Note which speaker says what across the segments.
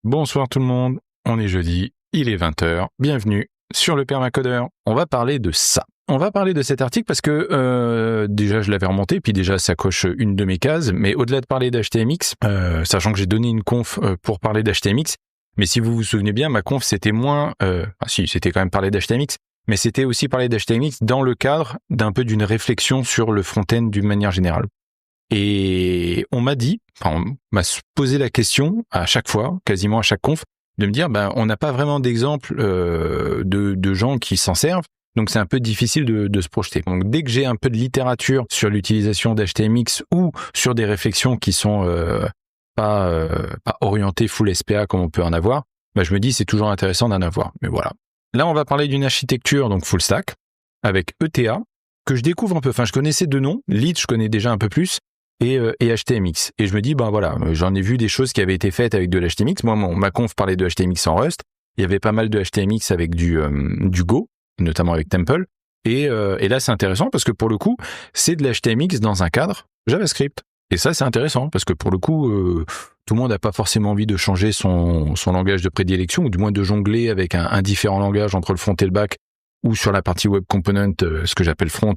Speaker 1: Bonsoir tout le monde, on est jeudi, il est 20h, bienvenue sur le Permacodeur. On va parler de ça. On va parler de cet article parce que déjà je l'avais remonté, puis déjà ça coche une de mes cases, mais au-delà de parler d'HTMX, sachant que j'ai donné une conf pour parler d'HTMX, mais si vous vous souvenez bien, ma conf c'était moins... c'était quand même parler d'HTMX, mais c'était aussi parler d'HTMX dans le cadre d'un peu d'une réflexion sur le front-end d'une manière générale. Et on m'a posé la question à chaque fois, quasiment à chaque conf, de me dire, on n'a pas vraiment d'exemple de gens qui s'en servent, donc c'est un peu difficile de se projeter. Donc dès que j'ai un peu de littérature sur l'utilisation d'HTMX ou sur des réflexions qui sont pas orientées full SPA comme on peut en avoir, je me dis c'est toujours intéressant d'en avoir. Mais voilà. Là on va parler d'une architecture donc full stack avec ETA que je découvre un peu. Enfin je connaissais deux noms, Lead je connais déjà un peu plus. Et HTMX. Et je me dis, j'en ai vu des choses qui avaient été faites avec de l'HTMX. Moi, ma conf parlait de HTMX en Rust. Il y avait pas mal de HTMX avec du Go, notamment avec Temple. Et là, c'est intéressant parce que pour le coup, c'est de l'HTMX dans un cadre JavaScript. Et ça, c'est intéressant parce que pour le coup, tout le monde n'a pas forcément envie de changer son langage de prédilection ou du moins de jongler avec un différent langage entre le front et le back ou sur la partie web component, ce que j'appelle front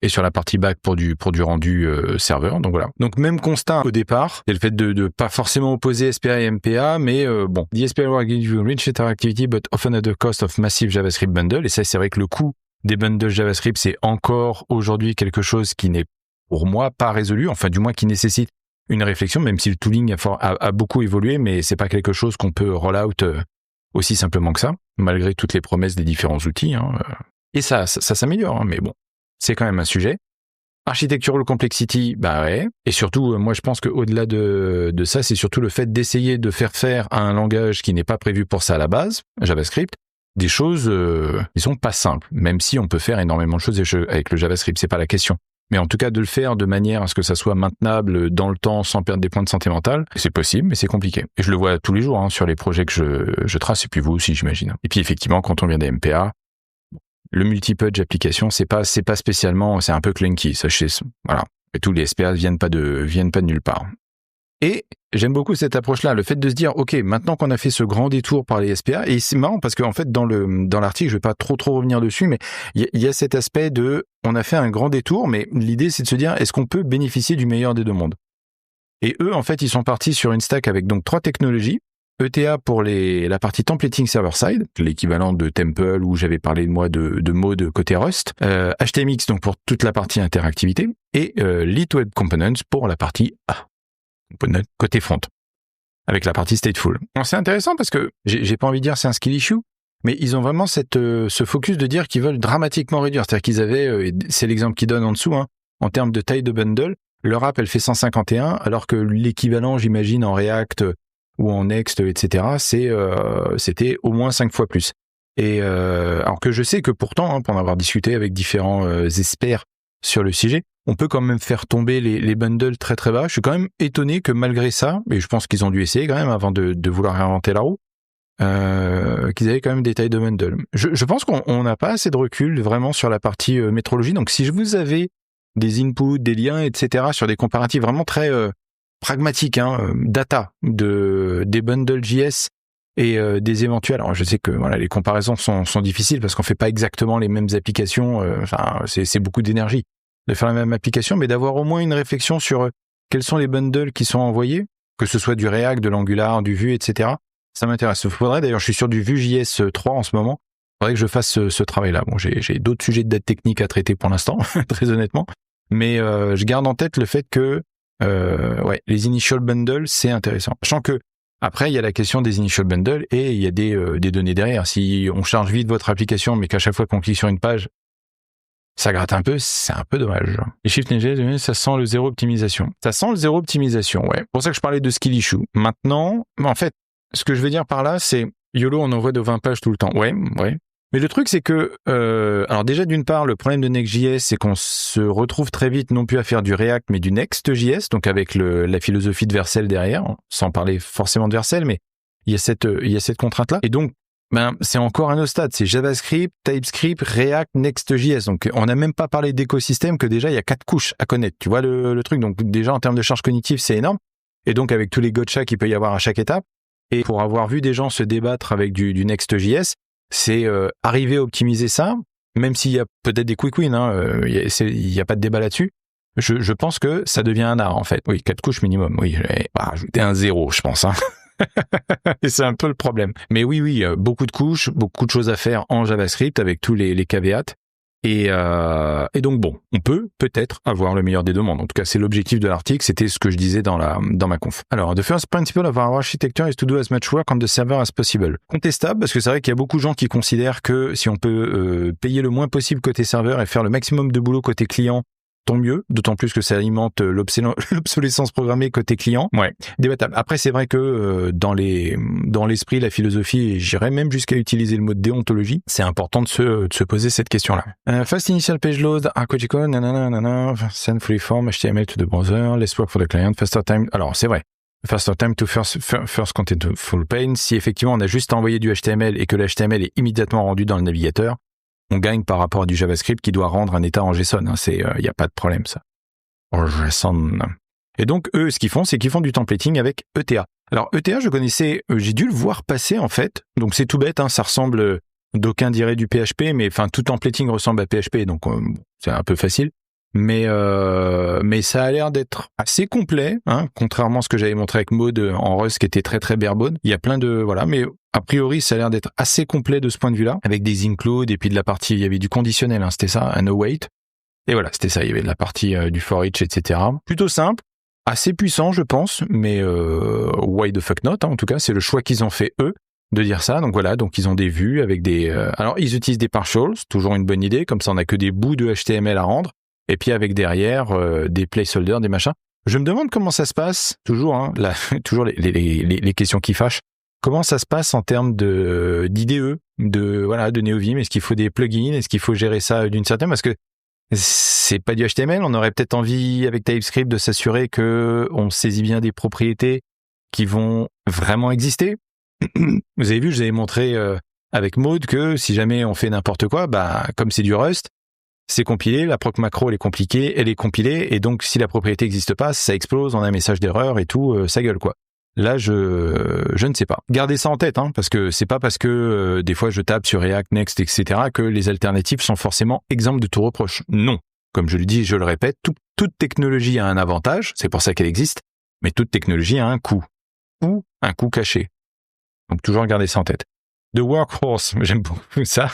Speaker 1: et sur la partie back pour du rendu serveur. Donc voilà. Donc même constat au départ, c'est le fait de pas forcément opposer SPA et MPA, mais the SPA will give you rich interactivity but often at the cost of massive JavaScript bundle. Et ça, c'est vrai que le coût des bundles JavaScript, c'est encore aujourd'hui quelque chose qui n'est pour moi pas résolu, enfin du moins qui nécessite une réflexion, même si le tooling a beaucoup évolué, mais c'est pas quelque chose qu'on peut roll out aussi simplement que ça, malgré toutes les promesses des différents outils. Et ça s'améliore, mais bon. C'est quand même un sujet. Architectural complexity, ouais. Et surtout, moi, je pense qu'au-delà de ça, c'est surtout le fait d'essayer de faire à un langage qui n'est pas prévu pour ça à la base, JavaScript, des choses qui sont pas simples, même si on peut faire énormément de choses avec le JavaScript, c'est pas la question. Mais en tout cas, de le faire de manière à ce que ça soit maintenable dans le temps sans perdre des points de santé mentale, c'est possible, mais c'est compliqué. Et je le vois tous les jours sur les projets que je trace, et puis vous aussi, j'imagine. Et puis effectivement, quand on vient des MPA, le multi-pudge application, c'est pas spécialement, c'est un peu clunky, voilà. Et tous les SPA viennent pas de nulle part. Et j'aime beaucoup cette approche-là, le fait de se dire, OK, maintenant qu'on a fait ce grand détour par les SPA, et c'est marrant parce qu'en fait, dans l'article, je vais pas trop revenir dessus, mais il y a cet aspect on a fait un grand détour, mais l'idée, c'est de se dire, est-ce qu'on peut bénéficier du meilleur des deux mondes? Et eux, en fait, ils sont partis sur une stack avec donc 3 technologies. ETA pour la partie templating server-side, l'équivalent de Temple où j'avais parlé de mode côté Rust, HTMX donc pour toute la partie interactivité, et Lit Web Components pour la partie côté front, avec la partie stateful. Donc, c'est intéressant parce que j'ai pas envie de dire c'est un skill issue, mais ils ont vraiment ce focus de dire qu'ils veulent dramatiquement réduire. C'est-à-dire qu'ils avaient, c'est l'exemple qu'ils donnent en dessous, en termes de taille de bundle, leur app elle fait 151, alors que l'équivalent, j'imagine, en React ou en Next, etc., c'était au moins 5 fois plus. Et alors que je sais que pourtant, pour en avoir discuté avec différents experts sur le sujet, on peut quand même faire tomber les bundles très très bas. Je suis quand même étonné que malgré ça, et je pense qu'ils ont dû essayer quand même avant de vouloir réinventer la roue, qu'ils avaient quand même des tailles de bundle. Je pense qu'on n'a pas assez de recul vraiment sur la partie métrologie. Donc si vous avez des inputs, des liens, etc., sur des comparatifs vraiment très pragmatique, data des bundles JS et des éventuels. Alors je sais que les comparaisons sont difficiles parce qu'on fait pas exactement les mêmes applications. C'est beaucoup d'énergie de faire la même application, mais d'avoir au moins une réflexion sur quels sont les bundles qui sont envoyés, que ce soit du React, de l'Angular, du Vue, etc. Ça m'intéresse. Faudrait d'ailleurs, je suis sur du Vue.js 3 en ce moment. Faudrait que je fasse ce travail-là. Bon, j'ai d'autres sujets de date technique à traiter pour l'instant, très honnêtement, mais je garde en tête le fait que les initial bundles, c'est intéressant. Sachant que après, il y a la question des initial bundles et il y a des données derrière. Si on charge vite votre application, mais qu'à chaque fois qu'on clique sur une page, ça gratte un peu, c'est un peu dommage. Les Shift Ninja, ça sent le zéro optimisation. Ça sent le zéro optimisation, ouais. C'est pour ça que je parlais de skill issue. Maintenant, en fait, ce que je veux dire par là, c'est YOLO, on envoie de 20 pages tout le temps. Ouais. Mais le truc, c'est que, alors déjà, d'une part, le problème de Next.js, c'est qu'on se retrouve très vite non plus à faire du React, mais du Next.js, donc avec la philosophie de Vercel derrière, sans parler forcément de Vercel, mais il y a cette contrainte-là. Et donc, c'est encore un autre stade. C'est JavaScript, TypeScript, React, Next.js. Donc, on n'a même pas parlé d'écosystème que déjà, il y a 4 couches à connaître. Tu vois le truc? Donc, déjà, en termes de charge cognitive, c'est énorme. Et donc, avec tous les gotchas qu'il peut y avoir à chaque étape, Et pour avoir vu des gens se débattre avec du Next.js, c'est arriver à optimiser ça, même s'il y a peut-être des quick wins, il y a pas de débat là-dessus. Je pense que ça devient un art, en fait. Oui, 4 couches minimum. Oui, je vais rajouter un 0, je pense. Et c'est un peu le problème. Mais oui, beaucoup de couches, beaucoup de choses à faire en JavaScript avec tous les caveats. Et donc bon, on peut peut-être avoir le meilleur des deux mondes. En tout cas, c'est l'objectif de l'article, c'était ce que je disais dans ma conf. Alors, the first principle of our architecture is to do as much work on the server as possible. Contestable, parce que c'est vrai qu'il y a beaucoup de gens qui considèrent que si on peut payer le moins possible côté serveur et faire le maximum de boulot côté client, tant mieux, d'autant plus que ça alimente l'obsolescence programmée côté client. Ouais, débattable. Après, c'est vrai que dans l'esprit, la philosophie, et j'irais même jusqu'à utiliser le mot de déontologie, c'est important de se poser cette question-là. Fast initial page load, architecture, send freeform, HTML to the browser, less work for the client, faster time. Alors, c'est vrai. Faster time to first contentful pane. Si effectivement on a juste envoyé du HTML et que le HTML est immédiatement rendu dans le navigateur, on gagne par rapport à du JavaScript qui doit rendre un état en JSON. Il y a pas de problème, ça. En JSON. Et donc, eux, ce qu'ils font, c'est qu'ils font du templating avec ETA. Alors, ETA, je connaissais, j'ai dû le voir passer, en fait. Donc, c'est tout bête, ça ressemble, d'aucuns diraient du PHP, mais enfin, tout templating ressemble à PHP, donc c'est un peu facile. Mais ça a l'air d'être assez complet, contrairement à ce que j'avais montré avec Maud en Rust qui était très très barebone. Il y a plein de mais a priori ça a l'air d'être assez complet de ce point de vue-là, avec des includes et puis de la partie, il y avait du conditionnel, c'était ça, un await. Et voilà, c'était ça, il y avait de la partie du for each, etc. Plutôt simple, assez puissant je pense, mais why the fuck not, en tout cas c'est le choix qu'ils ont fait eux de dire ça. Donc voilà, donc ils ont des vues avec des alors ils utilisent des partials, toujours une bonne idée, comme ça on a que des bouts de HTML à rendre. Et puis avec derrière des placeholders, des machins. Je me demande comment ça se passe, toujours, toujours les questions qui fâchent. Comment ça se passe en termes d'IDE, de NeoVim? Est-ce qu'il faut des plugins? Est-ce qu'il faut gérer ça d'une certaine? Parce que c'est pas du HTML. On aurait peut-être envie avec TypeScript de s'assurer que on saisit bien des propriétés qui vont vraiment exister. Vous avez vu, je vous avais montré avec Maud que si jamais on fait n'importe quoi, comme c'est du Rust, c'est compilé, la proc macro elle est compliquée, elle est compilée, et donc si la propriété n'existe pas, ça explose, on a un message d'erreur et tout, ça gueule quoi. Là, je ne sais pas. Gardez ça en tête, parce que c'est pas parce que des fois je tape sur React, Next, etc. que les alternatives sont forcément exemptes de tout reproche. Non. Comme je le dis, je le répète, toute technologie a un avantage, c'est pour ça qu'elle existe, mais toute technologie a un coût. Ou un coût caché. Donc toujours garder ça en tête. The workhorse, j'aime beaucoup ça.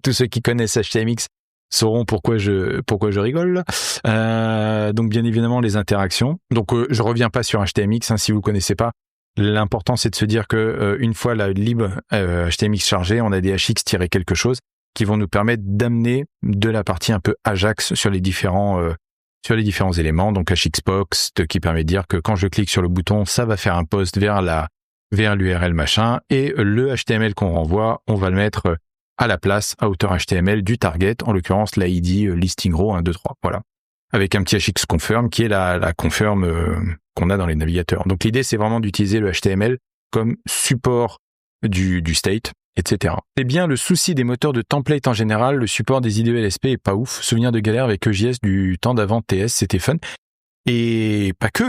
Speaker 1: Tous ceux qui connaissent HTMX sauront pourquoi je rigole. Donc bien évidemment les interactions. Donc je reviens pas sur HTMX si vous connaissez pas. L'important c'est de se dire que une fois la lib HTMX chargée, on a des hx quelque chose qui vont nous permettre d'amener de la partie un peu Ajax sur les différents éléments. Donc hxpost qui permet de dire que quand je clique sur le bouton, ça va faire un post vers l'URL machin, et le HTML qu'on renvoie, on va le mettre à la place, à hauteur HTML du target, en l'occurrence l'ID listing row 1, 2, 3, voilà. Avec un petit hxconfirm qui est la confirm qu'on a dans les navigateurs. Donc l'idée c'est vraiment d'utiliser le HTML comme support du state, etc. C'est bien le souci des moteurs de template en général, le support des IDE LSP est pas ouf. Souvenir de galère avec EJS du temps d'avant TS, c'était fun. Et pas que,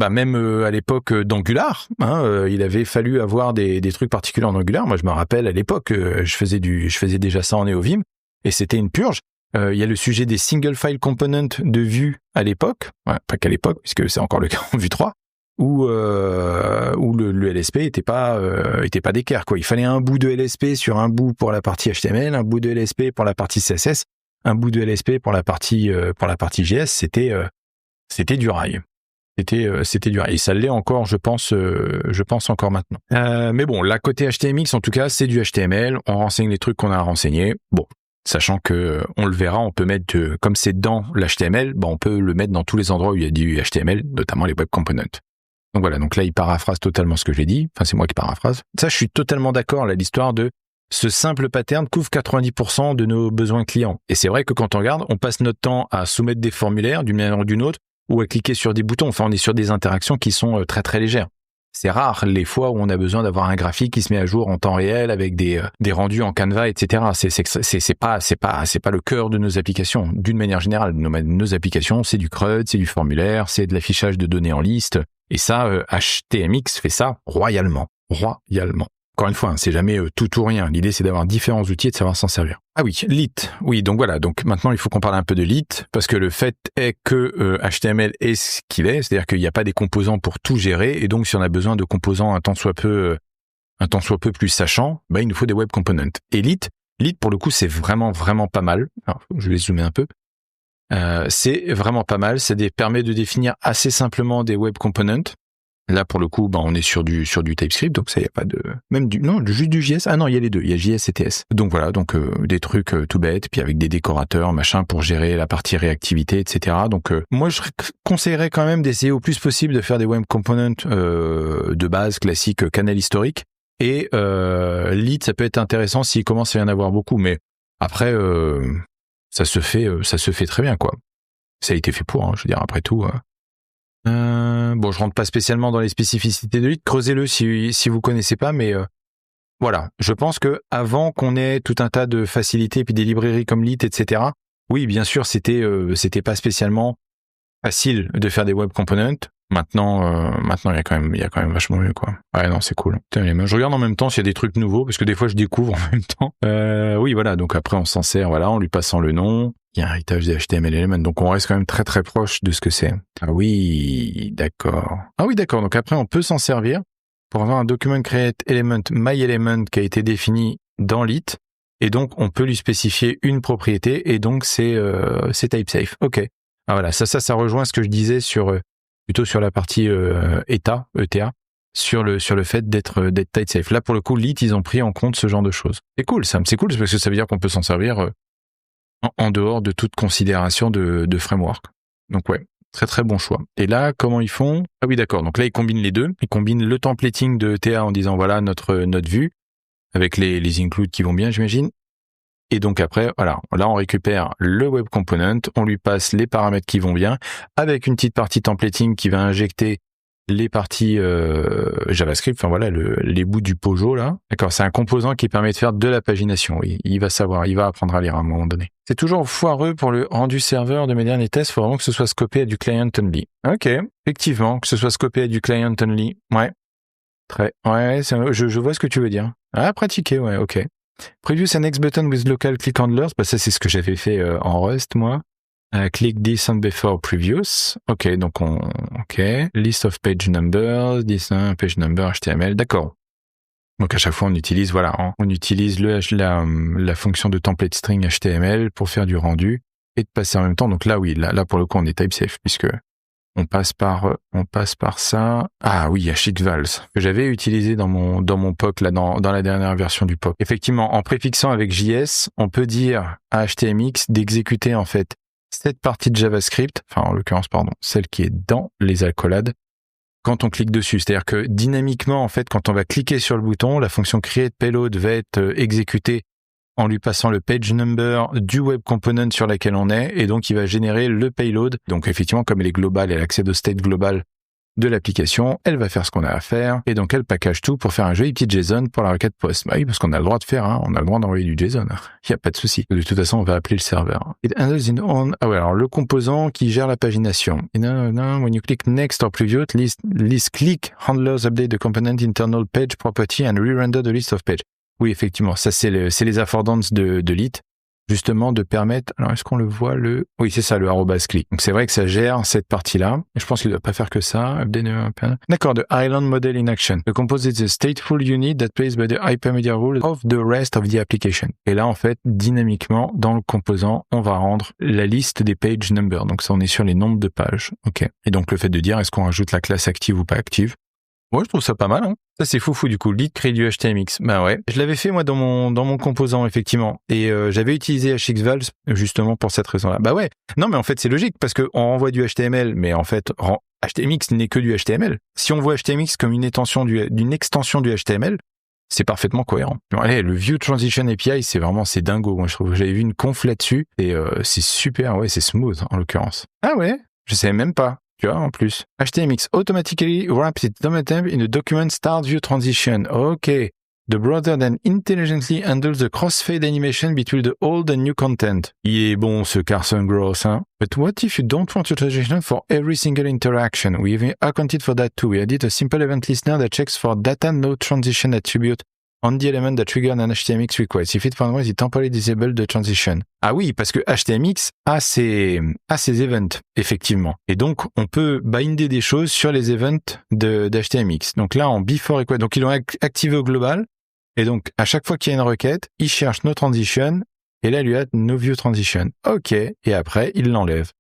Speaker 1: même à l'époque d'Angular, il avait fallu avoir des trucs particuliers en Angular. Moi, je me rappelle à l'époque, je faisais déjà ça en NeoVim, et c'était une purge. Il y a le sujet des single file components de Vue à l'époque, pas qu'à l'époque, puisque c'est encore le cas en Vue 3, où le LSP était pas d'équerre, quoi. Il fallait un bout de LSP sur un bout pour la partie HTML, un bout de LSP pour la partie CSS, un bout de LSP pour la partie JS. C'était du rail. C'était du rail. Et ça l'est encore, je pense encore maintenant. Mais bon, là, côté HTMX, en tout cas, c'est du HTML. On renseigne les trucs qu'on a à renseigner. Bon, sachant que, on le verra, on peut mettre, comme c'est dans l'HTML, on peut le mettre dans tous les endroits où il y a du HTML, notamment les web components. Donc voilà, donc là, il paraphrase totalement ce que j'ai dit. Enfin, c'est moi qui paraphrase. Ça, je suis totalement d'accord, là, l'histoire de ce simple pattern couvre 90% de nos besoins clients. Et c'est vrai que quand on regarde, on passe notre temps à soumettre des formulaires d'une manière ou d'une autre, ou à cliquer sur des boutons. Enfin, on est sur des interactions qui sont très très légères. C'est rare les fois où on a besoin d'avoir un graphique qui se met à jour en temps réel avec des rendus en Canva, etc. C'est pas le cœur de nos applications. D'une manière générale, nos applications, c'est du CRUD, c'est du formulaire, c'est de l'affichage de données en liste. Et ça, HTMX fait ça royalement. royalement. Encore une fois, hein, c'est jamais tout ou rien. L'idée, c'est d'avoir différents outils et de savoir s'en servir. Ah oui, Lit. Oui, donc voilà. Donc maintenant, il faut qu'on parle un peu de Lit, parce que le fait est que HTML est ce qu'il est, c'est-à-dire qu'il n'y a pas des composants pour tout gérer, et donc si on a besoin de composants un tant soit peu plus sachants, bah, il nous faut des web components. Et Lit, pour le coup, c'est vraiment pas mal. Alors, je vais zoomer un peu. C'est vraiment pas mal. Ça permet de définir assez simplement des web components. Là, pour le coup, on est sur du TypeScript, donc ça, y a pas de, juste du JS. Ah non, il y a les deux, il y a JS et TS. Donc voilà, des trucs tout bêtes, puis avec des décorateurs, machin, pour gérer la partie réactivité, etc. Donc, moi, je conseillerais quand même d'essayer au plus possible de faire des web components, de base, classique, canal historique. Et, Lit, ça peut être intéressant s'il commence à y en avoir beaucoup, mais après, ça se fait très bien, quoi. Ça a été fait pour, hein, je veux dire, après tout, bon, je rentre pas spécialement dans les spécificités de Lit, creusez-le si vous connaissez pas, mais voilà, je pense que avant qu'on ait tout un tas de facilités puis des librairies comme Lit, etc. Oui, bien sûr, c'était pas spécialement facile de faire des web components. Maintenant, il y a quand même vachement mieux, quoi. Ouais, non, c'est cool. Putain, je regarde en même temps s'il y a des trucs nouveaux, parce que des fois je découvre en même temps. Oui, voilà, donc après on s'en sert, voilà, en lui passant le nom. Il y a un héritage des HTML Element, donc on reste quand même très très proche de ce que c'est. Ah oui, d'accord. Donc après on peut s'en servir pour avoir un document create element my element qui a été défini dans Lit, et donc on peut lui spécifier une propriété, et donc c'est type safe. Ok. Ah voilà, ça rejoint ce que je disais plutôt sur la partie ETA, sur le fait d'être type safe. Là pour le coup, Lit, ils ont pris en compte ce genre de choses. C'est cool, ça. C'est cool parce que ça veut dire qu'on peut s'en servir en dehors de toute considération de framework. Donc ouais, très très bon choix. Et là, comment ils font? Ah oui, d'accord. Donc là, ils combinent les deux. Ils combinent le templating de ETA en disant voilà notre vue avec les includes qui vont bien, j'imagine. Et donc après, voilà, là on récupère le web component, on lui passe les paramètres qui vont bien, avec une petite partie templating qui va injecter les parties JavaScript, enfin voilà, les bouts du Pojo là. D'accord, c'est un composant qui permet de faire de la pagination. Oui, il va apprendre à lire à un moment donné. C'est toujours foireux pour le rendu serveur de mes derniers tests, il faut vraiment que ce soit scopé à du client only. Ok, effectivement, que ce soit scopé à du client only. Ouais, je vois ce que tu veux dire. Ah, pratiquer, ouais, ok. Previous an X button with local click handlers, ça c'est ce que j'avais fait en Rust, moi. Click this and before previous. Ok, donc ok. List of page numbers, this page number HTML, d'accord. Donc à chaque fois on utilise la fonction de template string HTML pour faire du rendu et de passer en même temps. Donc là oui, là pour le coup on est type safe puisque on passe par ça. Ah oui, il y a Shikvals que j'avais utilisé dans mon POC là dans la dernière version du POC. Effectivement, en préfixant avec JS, on peut dire à HTMX d'exécuter en fait cette partie de JavaScript, enfin en l'occurrence celle qui est dans les accolades quand on clique dessus. C'est-à-dire que dynamiquement en fait quand on va cliquer sur le bouton, la fonction create payload va être exécutée en lui passant le page number du web component sur laquelle on est, et donc il va générer le payload. Donc effectivement, comme elle est globale, elle accède au state global de l'application, elle va faire ce qu'on a à faire, et donc elle package tout pour faire un joli petit JSON pour la requête post. Bah oui, parce qu'on a le droit de faire, on a le droit d'envoyer du JSON. Il n'y a pas de souci. De toute façon, on va appeler le serveur. Ah ouais, alors le composant qui gère la pagination. When you click next or preview, list click handlers update the component internal page property and re-render the list of page. Oui, effectivement, ça c'est les affordants de Lit, justement de permettre. Alors est-ce qu'on le voit Oui, c'est ça, le @click. Donc c'est vrai que ça gère cette partie-là. Et je pense qu'il ne doit pas faire que ça. D'accord, the Island Model in Action. The composite is a stateful unit that plays by the hypermedia rule of the rest of the application. Et là, en fait, dynamiquement, dans le composant, on va rendre la liste des page numbers. Donc ça, on est sur les nombres de pages. Ok. Et donc le fait de dire est-ce qu'on rajoute la classe active ou pas active. Moi, je trouve ça pas mal, hein. Ça, c'est foufou, du coup. Lit crée du HTMX. Bah ouais. Je l'avais fait, moi, dans mon composant, effectivement. Et, j'avais utilisé HXVals, justement, pour cette raison-là. Bah ouais. Non, mais en fait, c'est logique, parce que on renvoie du HTML, mais en fait, HTMX n'est que du HTML. Si on voit HTMX comme une extension du HTML, c'est parfaitement cohérent. Bon, allez, le View Transition API, c'est dingo. Moi, je trouve que j'avais vu une conf là-dessus, et, c'est super, ouais, c'est smooth, en l'occurrence. Ah ouais? Je savais même pas. Tu vois, en plus. HTMX automatically wraps its domain temp in the document start view transition. Ok. The browser then intelligently handles the crossfade animation between the old and new content. Il est bon ce Carson Gross, hein? But what if you don't want your transition for every single interaction? We've accounted for that too. We added a simple event listener that checks for data no transition attribute on the element that triggered an HTMX request. If it found one, it temporarily disabled the transition. Ah oui, parce que HTMX a ses events, effectivement. Et donc, on peut binder des choses sur les events d'HTMX. Donc là, en before request, donc ils l'ont activé au global. Et donc, à chaque fois qu'il y a une requête, il cherche no transition. Et là, il lui a no view transition. OK. Et après, il l'enlève.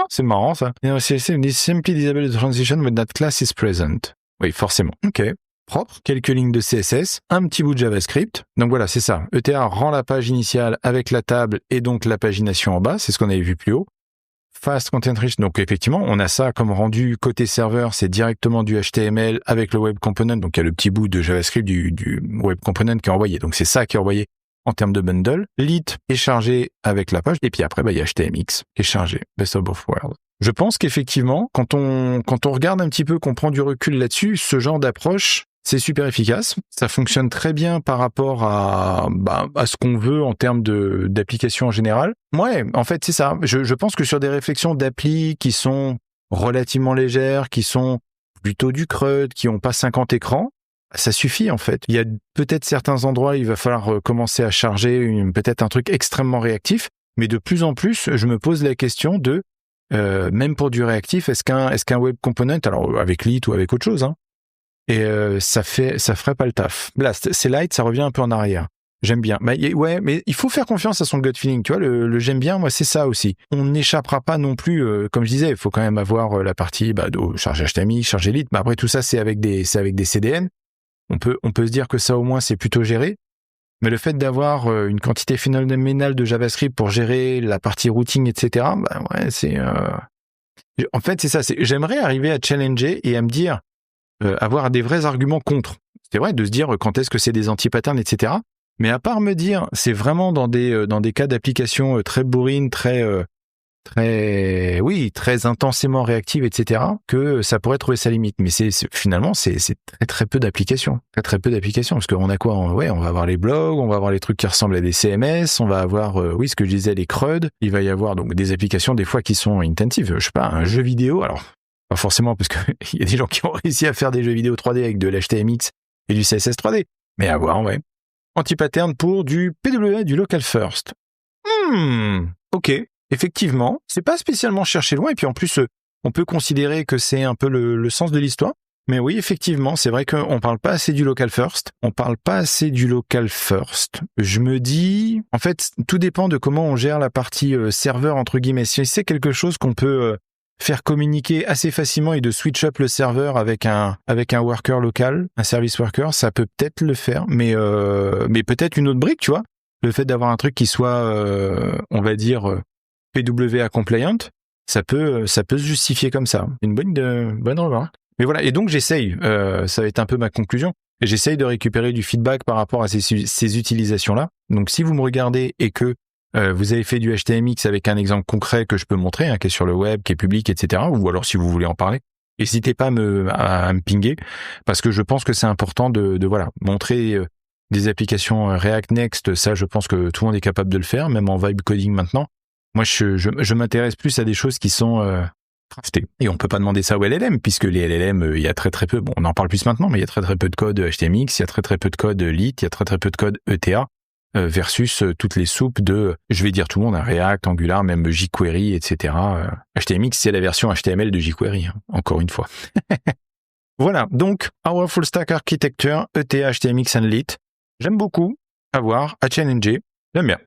Speaker 1: C'est marrant, ça. Simply disable the transition when that class is present. Oui, forcément. OK. Propre, quelques lignes de CSS, un petit bout de JavaScript. Donc voilà, c'est ça. ETA rend la page initiale avec la table et donc la pagination en bas. C'est ce qu'on avait vu plus haut. Fast Content Rich. Donc effectivement, on a ça comme rendu côté serveur. C'est directement du HTML avec le Web Component. Donc il y a le petit bout de JavaScript du Web Component qui est envoyé. Donc c'est ça qui est envoyé en termes de bundle. Lit est chargé avec la page. Et puis après, il y a HTMX qui est chargé. Best of both worlds. Je pense qu'effectivement, quand on regarde un petit peu, qu'on prend du recul là-dessus, ce genre d'approche, c'est super efficace. Ça fonctionne très bien par rapport à ce qu'on veut en termes d'application en général. Ouais, en fait, c'est ça. Je pense que sur des réflexions d'appli qui sont relativement légères, qui sont plutôt du CRUD, qui ont pas 50 écrans, ça suffit en fait. Il y a peut-être certains endroits, il va falloir commencer à charger peut-être un truc extrêmement réactif, mais de plus en plus, je me pose la question de même pour du réactif, est-ce qu'un web component, alors avec Lit ou avec autre chose, hein, et ça ferait pas le taf. Là, c'est light, ça revient un peu en arrière. J'aime bien. Ouais, mais il faut faire confiance à son gut feeling. Tu vois, le j'aime bien, moi, c'est ça aussi. On n'échappera pas non plus, comme je disais, il faut quand même avoir la partie de charger HTML, charger Lit. Mais après, tout ça, c'est avec des CDN. On peut se dire que ça, au moins, c'est plutôt géré. Mais le fait d'avoir une quantité phénoménale de JavaScript pour gérer la partie routing, etc., ouais, c'est... En fait, c'est ça. J'aimerais arriver à challenger et à me dire, avoir des vrais arguments contre. C'est vrai de se dire quand est-ce que c'est des anti-patterns, etc. Mais à part me dire, c'est vraiment dans des cas d'application très bourrines, très intensément réactives, etc., que ça pourrait trouver sa limite. Mais finalement, c'est très peu d'applications. Très peu d'applications. Parce qu'on a quoi? On va avoir les blogs, on va avoir les trucs qui ressemblent à des CMS, on va avoir, ce que je disais, les CRUD. Il va y avoir donc des applications, des fois, qui sont intensives. Je sais pas, un jeu vidéo, alors... Pas forcément, parce qu'il y a des gens qui ont réussi à faire des jeux vidéo 3D avec de l'HTMX et du CSS 3D. Mais à voir, ouais. Anti-pattern pour du PWA, du local first. Ok. Effectivement, c'est pas spécialement chercher loin. Et puis en plus, on peut considérer que c'est un peu le sens de l'histoire. Mais oui, effectivement, c'est vrai qu'on parle pas assez du local first. Je me dis, en fait, tout dépend de comment on gère la partie serveur, entre guillemets. Si c'est quelque chose qu'on peut... faire communiquer assez facilement et de switch up le serveur avec un worker local, un service worker, ça peut peut-être le faire, mais peut-être une autre brique, tu vois. Le fait d'avoir un truc qui soit, on va dire, PWA compliant, ça peut se justifier comme ça. Une bonne remarque. Mais voilà, et donc j'essaye, ça va être un peu ma conclusion, j'essaye de récupérer du feedback par rapport à ces utilisations-là. Donc si vous me regardez et que vous avez fait du HTMX avec un exemple concret que je peux montrer, hein, qui est sur le web, qui est public, etc. Ou alors si vous voulez en parler, n'hésitez pas à me pinguer, parce que je pense que c'est important de montrer des applications React Next. Ça, je pense que tout le monde est capable de le faire, même en vibe coding maintenant. Moi, je m'intéresse plus à des choses qui sont craftées. Et on peut pas demander ça aux LLM, puisque les LLM, il y a très très peu. Bon, on en parle plus maintenant, mais il y a très très peu de code HTMX, il y a très très peu de code Lit, il y a très très peu de code ETA. Versus toutes les soupes de, je vais dire tout le monde, React, Angular, même jQuery, etc. HTMX, c'est la version HTML de jQuery, hein, encore une fois. Voilà, donc, Our Full Stack Architecture, ETA, HTMX and Lit. J'aime beaucoup, à voir, à challenger, j'aime bien.